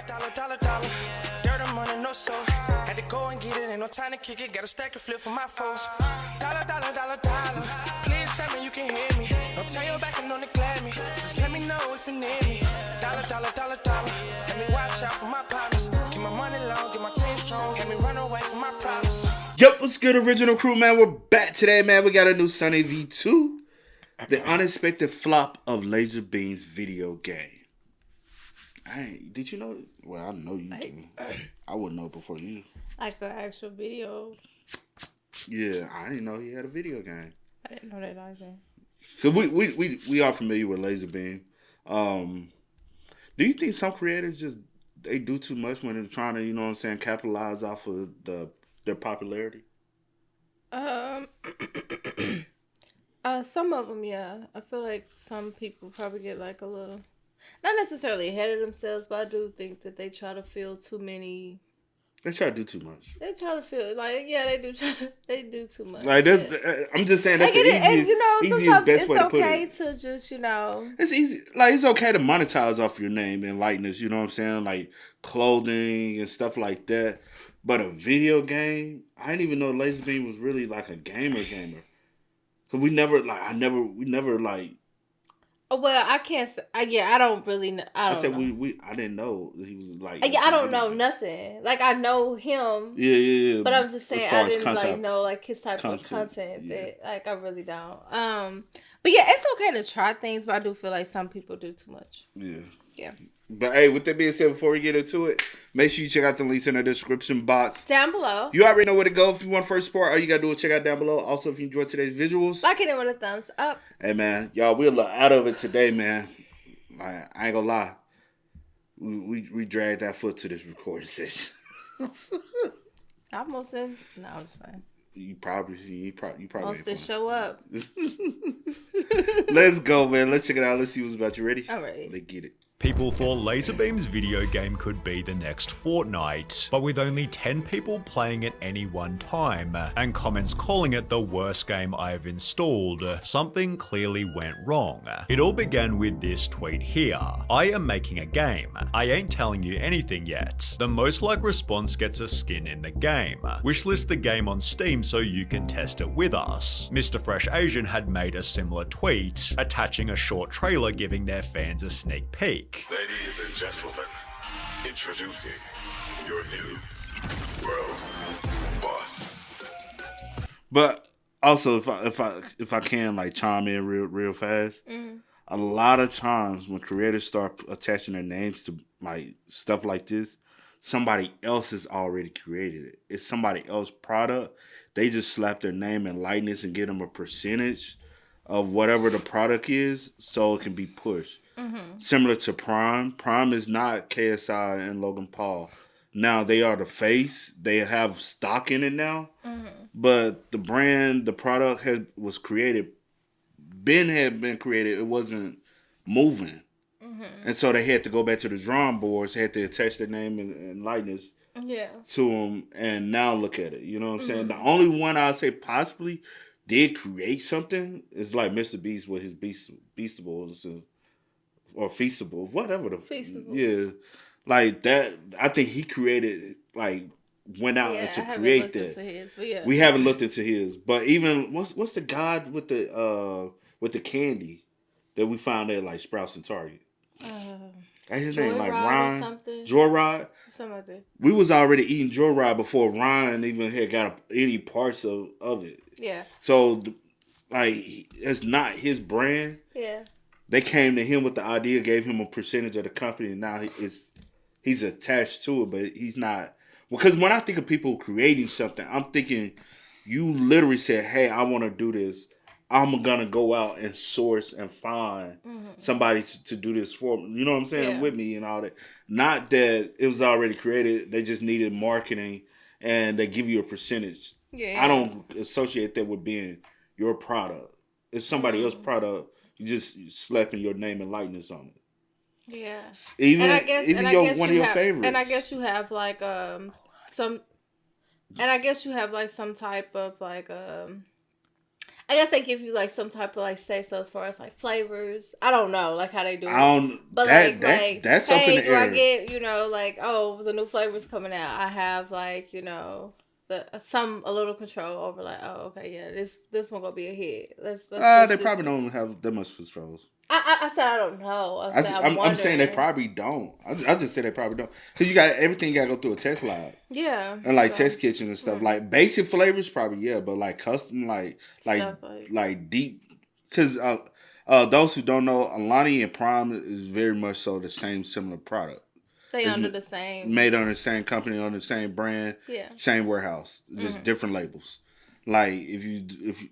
Dollar. Dirt and money, no soul. Had to go and get it, ain't no time to kick it. Got a stack of flip for my foes. Dollar. Please tell me you can hear me. Don't turn your back and don't neglect me. Just let me know if you need me. Dollar. Let me watch out for my partners. Keep my money long, get my team strong. Let me run away from my problems. Yup, what's good, original crew, man? We're back today, man. We got a new Sunny V2. The unexpected flop of Lazarbeam's video game. Did you know? Well, I know you didn't. I wouldn't know before you. Like an actual video. Yeah, I didn't know he had a video game. I didn't know that either. Cause we are familiar with Lazarbeam. Do you think some creators just they do too much when they're trying to, you know what I'm saying, capitalize off of their popularity? Some of them, yeah. I feel like some people probably get like a little, not necessarily ahead of themselves, but I do think that they try to feel too many. They try to do too much. They try to feel like, yeah, they do too much. Like I'm just saying that's the easiest, and, you know, easiest best way to put it. It's okay to just, you know. It's easy. Like, it's okay to monetize off your name and likeness, you know what I'm saying? Like, clothing and stuff like that. But a video game, I didn't even know Lazarbeam was really like a gamer. Cause we never, like. Oh, well, I can't. I don't really know. I didn't know that he was like. I don't know nothing. Like, I know him. Yeah. But I'm just saying I didn't content, like know like his type of content. Yeah. That like I really don't. But yeah, it's okay to try things, but I do feel like some people do too much. Yeah. But hey, with that being said, before we get into it, make sure you check out the links in the description box. Down below. You already know where to go if you want first support. All you gotta do is check out down below. Also, if you enjoyed today's visuals, like it with a thumbs up. Hey man, y'all, we're a little out of it today, man. I ain't gonna lie. We dragged that foot to this recording session. Almost in. No, I'm just fine. You probably Most did show up. Let's go, man. Let's check it out. Let's see what's about. You ready? I'm ready. Let's get it. People thought Lazarbeam's video game could be the next Fortnite, but with only 10 people playing at any one time, and comments calling it the worst game I've installed, something clearly went wrong. It all began with this tweet here. I am making a game. I ain't telling you anything yet. The most liked response gets a skin in the game. Wishlist the game on Steam so you can test it with us. Mr. Fresh Asian had made a similar tweet, attaching a short trailer giving their fans a sneak peek. Ladies and gentlemen, introducing your new world boss. But also, if I can like chime in real fast, a lot of times when creators start attaching their names to like stuff like this, somebody else has already created it. It's somebody else's product. They just slap their name and likeness and get them a percentage of whatever the product is, so it can be pushed. Similar to Prime. Prime is not KSI and Logan Paul. Now they are the face. They have stock in it now. But the brand, the product had been created. It wasn't moving. And so they had to go back to the drawing boards. They had to attach their name and likeness to them. And now look at it. You know what I'm saying? The only one I'd say possibly did create something is like Mr. Beast with his Beastables or Feastable, whatever the Feastable. Yeah, like that. I think he created, like, went out to create that. We haven't looked into his, but even what's the god with the candy that we found at like Sprouts and Target? That's his name, like Ryan Joyride. Something like that. We was already eating Joyride before Ryan even had got any parts of it. Yeah. So, like, it's not his brand. Yeah. They came to him with the idea, gave him a percentage of the company, and now he's attached to it, but he's not. Because when I think of people creating something, I'm thinking you literally said, hey, I want to do this. I'm going to go out and source and find somebody to do this for me. You know what I'm saying? Yeah. With me and all that. Not that it was already created. They just needed marketing, and they give you a percentage. Yeah. I don't associate that with being your product. It's somebody else's product. You just slapping your name and likeness on it. Yeah. Even one of your favorites. And I guess you have like some type of like I guess they give you like some type of like say so as far as like flavors. I don't know like how they do it. I don't. But That's up in hey, the do air. I get like the new flavor's coming out? I have like a little control over like okay yeah this one gonna be a hit. Let's They probably don't have that much controls. I said I don't know. I'm saying they probably don't. I just say they probably don't because you got everything. You got to go through a test lab. Yeah. And like test kitchen and stuff. Like basic flavors probably but like custom like deep because those who don't know, Alani and Prime is very much so the same similar product. They under the same, made under the same company, on the same brand, same warehouse, just different labels. Like if you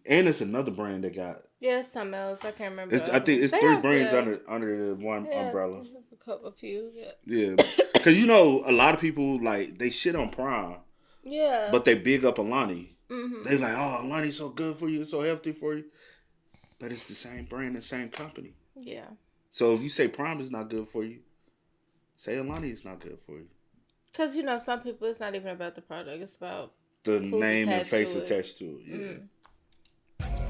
and it's another brand that got something else I can't remember. I think it's 3 brands under the one umbrella. A few, because a lot of people like they shit on Prime, but they big up Alani. They like, oh, Alani's so good for you, it's so healthy for you, but it's the same brand, the same company. Yeah. So if you say Prime is not good for you, say Alani is not good for you. Because some people it's not even about the product; it's about the name and face attached to it. Yeah.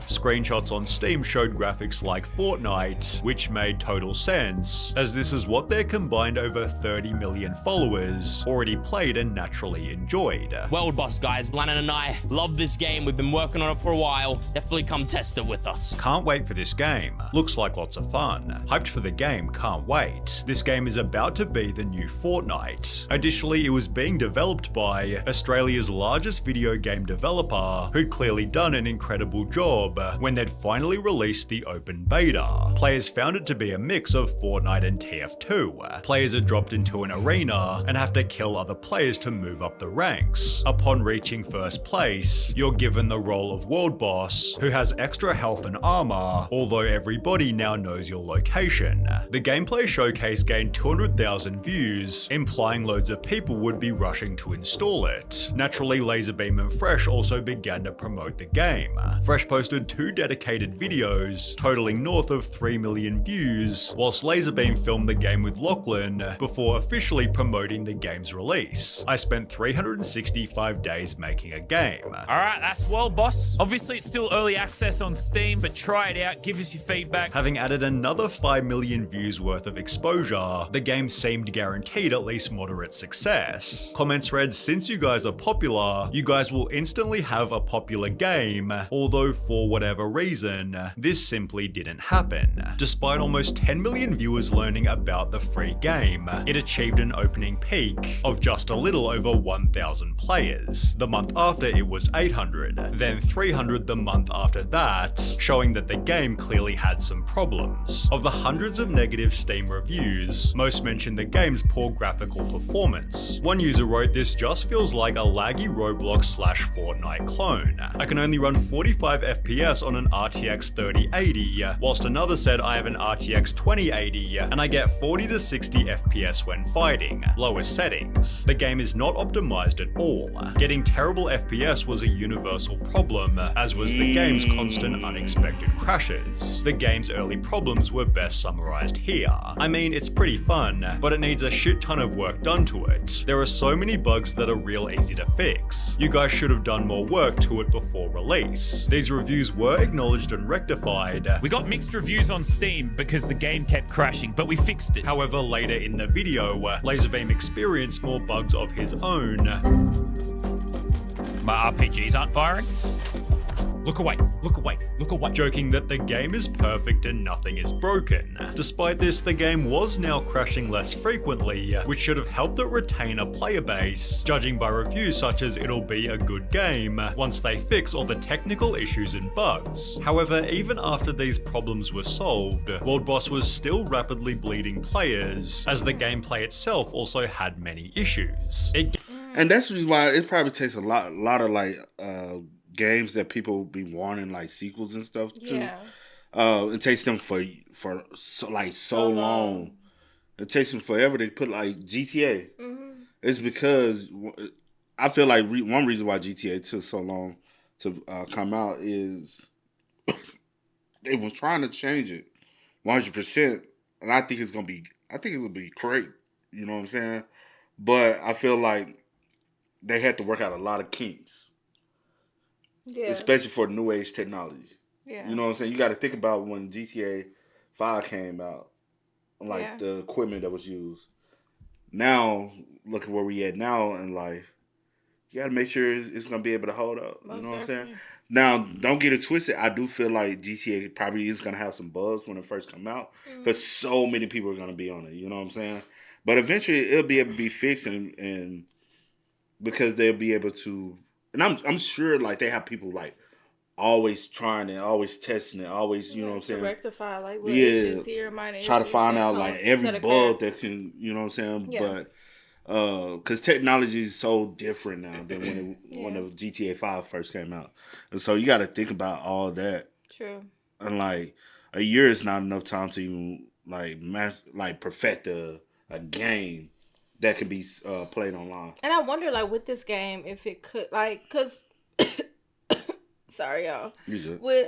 Screenshots on Steam showed graphics like Fortnite, which made total sense, as this is what their combined over 30 million followers already played and naturally enjoyed. World Boss, guys. Blannon and I love this game. We've been working on it for a while. Definitely come test it with us. Can't wait for this game. Looks like lots of fun. Hyped for the game, can't wait. This game is about to be the new Fortnite. Additionally, it was being developed by Australia's largest video game developer, who'd clearly done an incredible job when they'd finally released the open beta. Players found it to be a mix of Fortnite and TF2. Players are dropped into an arena and have to kill other players to move up the ranks. Upon reaching first place, you're given the role of World Boss, who has extra health and armor, although everybody now knows your location. The gameplay showcase gained 200,000 views, implying loads of people would be rushing to install it. Naturally, Lazarbeam and Fresh also began to promote the game. Fresh posted 2 dedicated videos, totaling north of 3 million views, whilst Lazarbeam filmed the game with Lachlan before officially promoting the game's release. I spent 365 days making a game. Alright, that's World Boss. Obviously it's still early access on Steam, but try it out, give us your feedback. Having added another 5 million views worth of exposure, the game seemed guaranteed at least moderate success. Comments read, since you guys are popular, you guys will instantly have a popular game, although for whatever reason, this simply didn't happen. Despite almost 10 million viewers learning about the free game, it achieved an opening peak of just a little over 1,000 players. The month after it was 800, then 300 the month after that, showing that the game clearly had some problems. Of the hundreds of negative Steam reviews, most mentioned the game's poor graphical performance. One user wrote, "This just feels like a laggy Roblox/Fortnite clone. I can only run 45 FPS on an RTX 3080, whilst another said I have an RTX 2080 and I get 40 to 60 FPS when fighting. Lowest settings. The game is not optimized at all. Getting terrible FPS was a universal problem, as was the game's constant unexpected crashes. The game's early problems were best summarized here. I mean, it's pretty fun, but it needs a shit ton of work done to it. There are so many bugs that are real easy to fix. You guys should have done more work to it before release. These reviews were acknowledged and rectified. We got mixed reviews on Steam because the game kept crashing, but we fixed it. However, later in the video, Lazarbeam experienced more bugs of his own. My RPGs aren't firing? Look away, look away, look away. Joking that the game is perfect and nothing is broken. Despite this, the game was now crashing less frequently, which should have helped it retain a player base, judging by reviews such as it'll be a good game once they fix all the technical issues and bugs. However, even after these problems were solved, World Boss was still rapidly bleeding players, as the gameplay itself also had many issues. And that's the reason why it probably takes a lot of like games that people be wanting like sequels and stuff to. Yeah. It takes them for so long. It takes them forever to put like GTA. It's because I feel like one reason why GTA took so long to come out is they were trying to change it 100%, and I think it's gonna be great. You know what I'm saying? But I feel like they had to work out a lot of kinks. Yeah. Especially for new age technology. Yeah. You know what I'm saying? You got to think about when GTA 5 came out, like Yeah. the equipment that was used. Now, look at where we at now in life. You got to make sure it's going to be able to hold up. Most You know what I'm definitely. saying? Now, don't get it twisted. I do feel like GTA probably is going to have some buzz when it first come out because so many people are going to be on it. You know what I'm saying? But eventually, it'll be able to be fixed and because they'll be able to. And I'm sure like they have people like always trying and always testing it, always, you know what I'm To saying? rectify like little issues here, minor issues. Try to find that out come- like every that bug occur. that can, you know what I'm saying? Yeah. But because technology is so different now than when Yeah. the GTA 5 first came out. And so you got to think about all that. True. And like a year is not enough time to even like perfect a game that could be played online. And I wonder, like, with this game, if it could, like, cause, sorry, y'all. You good? With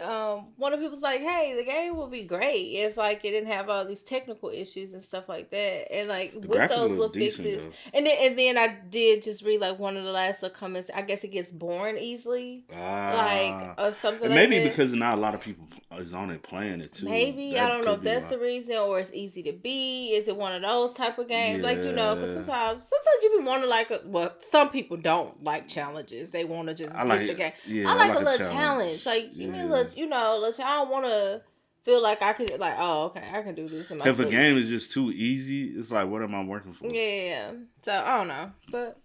one of the people's like, hey, the game would be great if like it didn't have all these technical issues and stuff like that, and like with graphics those look little decent, fixes, though. and then I did just read like one of the last little comments. I guess it gets boring easily, like or something. And like maybe that. because not a lot of people is on it playing it too. Maybe That I don't know could if be that's why. the reason, or it's easy to be. Is it one of those type of games? Like, you know, because Yeah. sometimes you be wanting like well, some people don't like challenges. They want to just I get like the it. game. Yeah, I I like like a a little challenge. challenge. Like you Yeah. mean, little, you know, little. I don't want to feel like I could like, oh, okay, I can do this in my If a sleep. game is just too easy, it's like, what am I working for? Yeah. So I don't know, but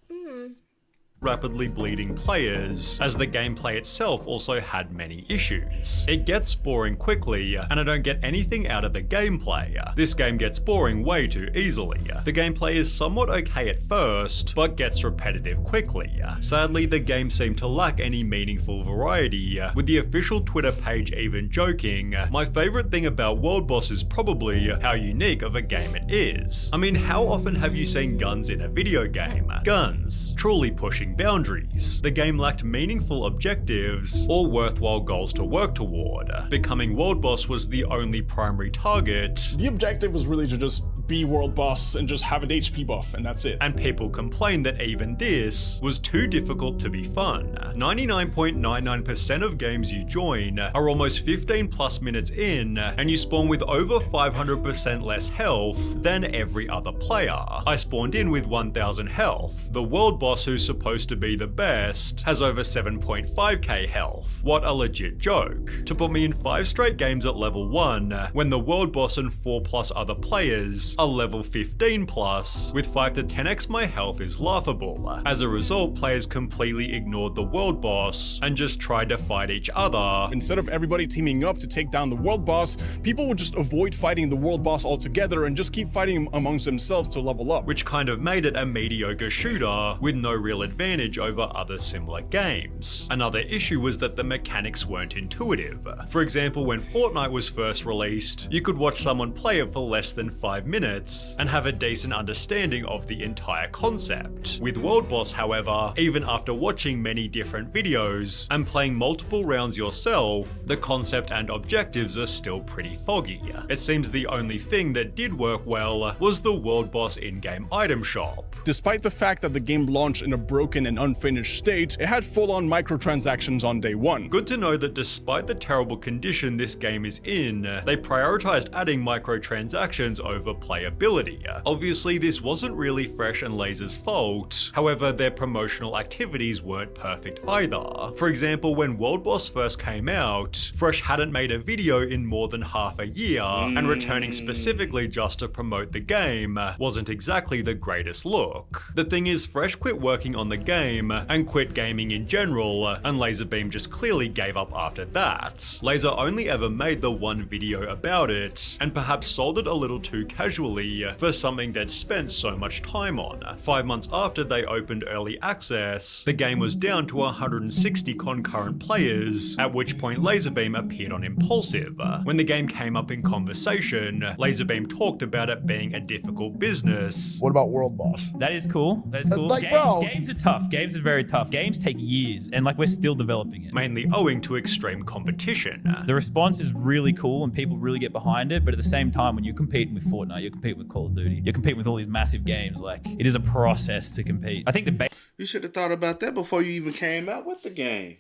rapidly bleeding players, as the gameplay itself also had many issues. It gets boring quickly, and I don't get anything out of the gameplay. This game gets boring way too easily. The gameplay is somewhat okay at first, but gets repetitive quickly. Sadly, the game seemed to lack any meaningful variety, with the official Twitter page even joking, "My favorite thing about World Boss is probably how unique of a game it is." I mean, how often have you seen guns in a video game? Guns, truly pushing boundaries. The game lacked meaningful objectives or worthwhile goals to work toward. Becoming World Boss was the only primary target, The objective was really to just be world boss and just have an HP buff, and that's it. and people complained that even this was too difficult to be fun. 99.99% of games you join are almost 15 plus minutes in, and you spawn with over 500% less health than every other player. I spawned in with 1000 health. The world boss, who's supposed to be the best, has over 7.5k health. What a legit joke. To put me in 5 straight games at level 1, when the world boss and 4 plus other players are level 15 plus, with 5 to 10x my health is laughable. As a result, players completely ignored the world boss and just tried to fight each other. Instead of everybody teaming up to take down the world boss, people would just avoid fighting the world boss altogether and just keep fighting amongst themselves to level up. Which kind of made it a mediocre shooter with no real advantage over other similar games. Another issue was that the mechanics weren't intuitive. For example, when Fortnite was first released, you could watch someone play it for less than 5 minutes and have a decent understanding of the entire concept. With World Boss, however, even after watching many different videos and playing multiple rounds yourself, the concept and objectives are still pretty foggy. It seems the only thing that did work well was the World Boss in-game item shop. Despite the fact that the game launched in a broken and unfinished state, it had full-on microtransactions on day one. Good to know that despite the terrible condition this game is in, they prioritized adding microtransactions over playability. Obviously, this wasn't really Fresh and Laser's fault, however, their promotional activities weren't perfect either. For example, when World Boss first came out, Fresh hadn't made a video in more than half a year, and returning specifically just to promote the game wasn't exactly the greatest look. The thing is, Fresh quit working on the game and quit gaming in general, and Lazarbeam just clearly gave up after that. Laser only ever made the one video about it, and perhaps sold it a little too casually for something they'd spent so much time on. 5 months after they opened early access, the game was down to 160 concurrent players, at which point Lazarbeam appeared on Impulsive. When the game came up in conversation, Lazarbeam talked about it being a difficult business. What about World Boss? That is cool. That is cool. Like, bro. Games are tough. Games are very tough. Games take years, and like we're still developing it. Mainly owing to extreme competition. The response is really cool and people really get behind it, but at the same time, when you're competing with Fortnite, you're competing with Call of Duty, you're competing with all these massive games, like, it is a process to compete. I think the You should have thought about that before you even came out with the game.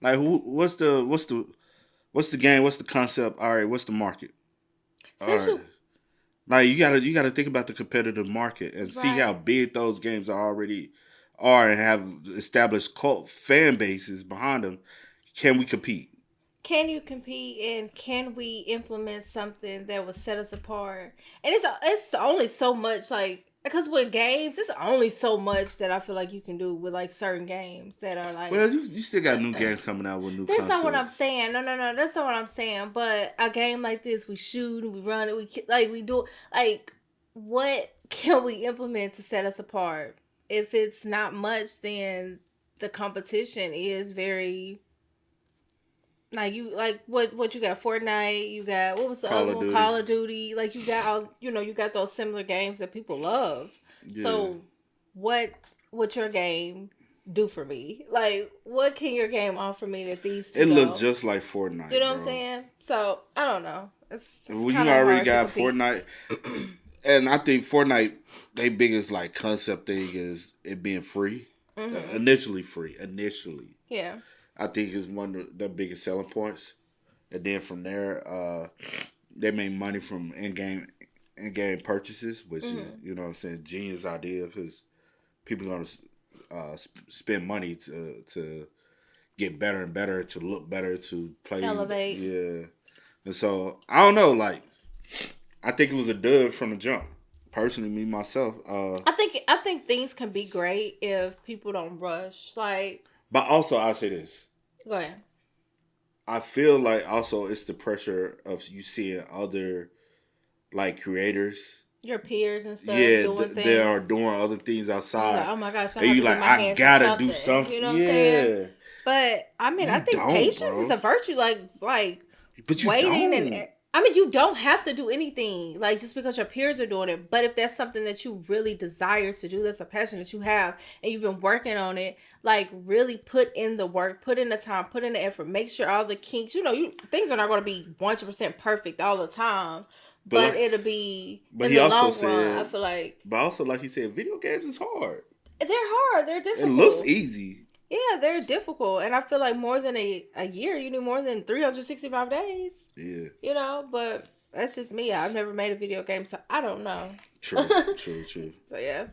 Like, what's what's the game? What's the concept? All right, what's the market? All Especially- right. Like you gotta think about the competitive market and see how big those games already are and have established cult fan bases behind them. Can we compete? Can you compete, and can we implement something that will set us apart? And it's only so much, like, because with games, it's only so much that I feel like you can do with like certain games that are like. Well, you still got new games coming out with new. That's not what I'm concepts. saying. No, that's not what I'm saying. But a game like this, we shoot and we run it. We do like, what can we implement to set us apart? If it's not much, then the competition is very. Like what you got? Fortnite. You got, what was the other one? Call of Duty. Like you got all, you got those similar games that people love. Yeah. So what would your game do for me? Like, what can your game offer me that these two looks just like Fortnite. You know what I'm saying? So I don't know. It's well, you already got Fortnite, and I think Fortnite, their biggest like concept thing is it being free. Mm-hmm. Initially free. Yeah. I think is one of the biggest selling points, and then from there, they make money from in-game purchases, which is, you know what I'm saying, genius idea, because people are gonna spend money to get better and better, to look better, to play, elevate. Yeah, and so I don't know, like I think it was a dud from the jump. Personally, me myself, I think things can be great if people don't rush, like. But also, I'll say this. Go ahead. I feel like also it's the pressure of you seeing other like creators, your peers and stuff. Yeah, doing things. They are doing other things outside. Like, oh my gosh! And you like, I gotta do something. You know what I'm saying? But I mean, I think patience is a virtue. Like but you waiting don't. and. I mean, you don't have to do anything, like, just because your peers are doing it. But if that's something that you really desire to do, that's a passion that you have, and you've been working on it, like, really put in the work, put in the time, put in the effort, make sure all the kinks, things are not going to be 100% perfect all the time, but it'll be in the long run, I feel like. But also, like he said, video games is hard. They're hard. They're difficult. It looks easy. Yeah, they're difficult. And I feel like more than a year, you need more than 365 days. Yeah. But that's just me. I've never made a video game, so I don't know. True. So, yeah.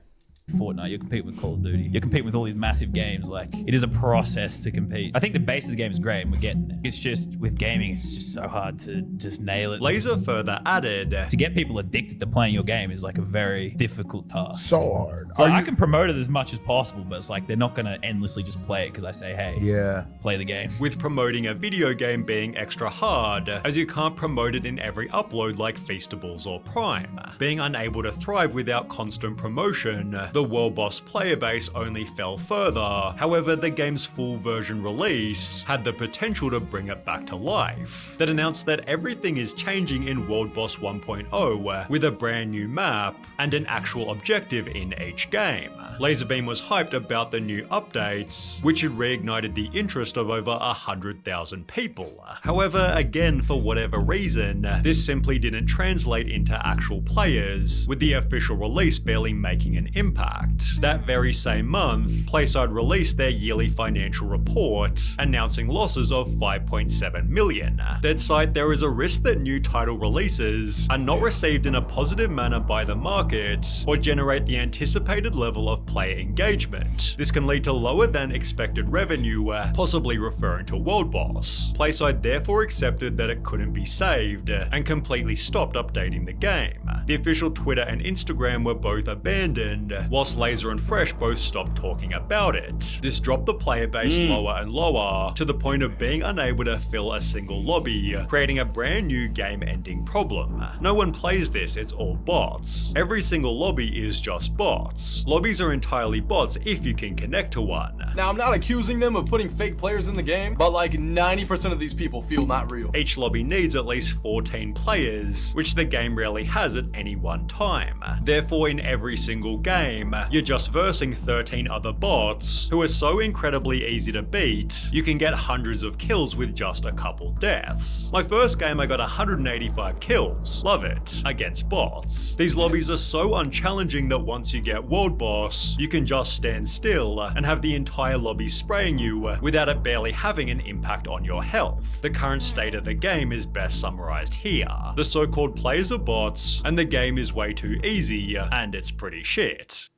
Fortnite, you're competing with Call of Duty, you're competing with all these massive games. Like, it is a process to compete. I think the base of the game is great and we're getting there. It's just, with gaming, it's just so hard to just nail it. Laser further added, to get people addicted to playing your game is like a very difficult task. So hard. So I can promote it as much as possible, but it's like they're not going to endlessly just play it because I say, hey, play the game. With promoting a video game being extra hard, as you can't promote it in every upload like Feastables or Prime. Being unable to thrive without constant promotion, the World Boss player base only fell further. However, the game's full version release had the potential to bring it back to life. That announced that everything is changing in World Boss 1.0 with a brand new map and an actual objective in each game. Lazarbeam was hyped about the new updates, which had reignited the interest of over 100,000 people. However, again, for whatever reason, this simply didn't translate into actual players, with the official release barely making an impact. That very same month, PlaySide released their yearly financial report, announcing losses of 5.7 million. They'd cite there is a risk that new title releases are not received in a positive manner by the market, or generate the anticipated level of player engagement. This can lead to lower than expected revenue, possibly referring to World Boss. PlaySide therefore accepted that it couldn't be saved, and completely stopped updating the game. The official Twitter and Instagram were both abandoned, whilst Laser and Fresh both stopped talking about it. This dropped the player base lower and lower, to the point of being unable to fill a single lobby, creating a brand new game-ending problem. No one plays this, it's all bots. Every single lobby is just bots. Lobbies are entirely bots if you can connect to one. Now, I'm not accusing them of putting fake players in the game, but like 90% of these people feel not real. Each lobby needs at least 14 players, which the game rarely has at any one time. Therefore, in every single game, you're just versing 13 other bots who are so incredibly easy to beat, you can get hundreds of kills with just a couple deaths. My first game, I got 185 kills. Love it. Against bots. These lobbies are so unchallenging that once you get World Boss, bots. You can just stand still and have the entire lobby spraying you without it barely having an impact on your health. The current state of the game is best summarized here. The so-called players are bots, and the game is way too easy, and it's pretty shit.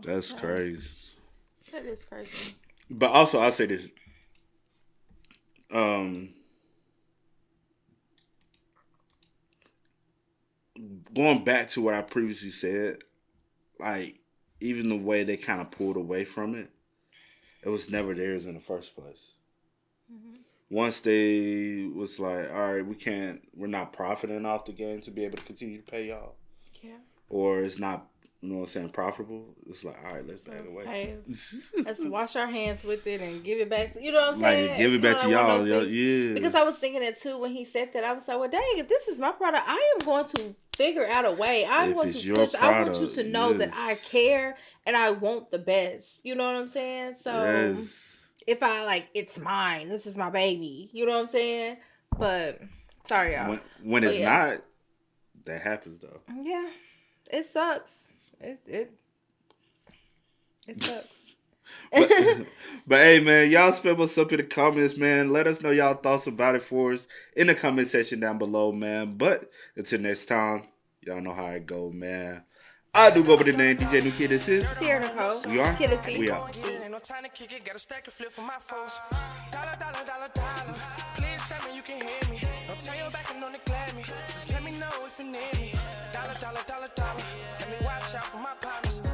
That's crazy. That is crazy. But also, I'll say this. Going back to what I previously said, like, even the way they kind of pulled away from it, it was never theirs in the first place. Mm-hmm. Once they was like, all right, we're not profiting off the game to be able to continue to pay y'all. Yeah. Or it's not, you know what I'm saying, profitable. It's like, all right, let's take it away. Hey, let's wash our hands with it and give it back to, you know what I'm saying? Like, give it back to y'all. Yeah. Because I was thinking it too when he said that. I was like, well, dang, if this is my product, I am going to figure out a way. I'm going to push. I want you to know that I care and I want the best. You know what I'm saying? So if I like, it's mine. This is my baby. You know what I'm saying? But sorry, y'all. When it's not, that happens though. Yeah, it sucks. It sucks. but hey, man, y'all spell what's up in the comments, man. Let us know y'all thoughts about it for us in the comment section down below, man. But until next time, y'all know how it go, man. I do go by the name DJ New Kid. This is Sierra Nicole. We are. Kid and C. We are. Ain't no time to kick it, got a stack of flip for my foes. Dollar, dollar, dollar, dollar. Please tell me you can hear me. Don't turn your back and don't neglect me. Just let me know if you need me. Dollar, dollar, dollar, dollar. Let me watch out for my partners.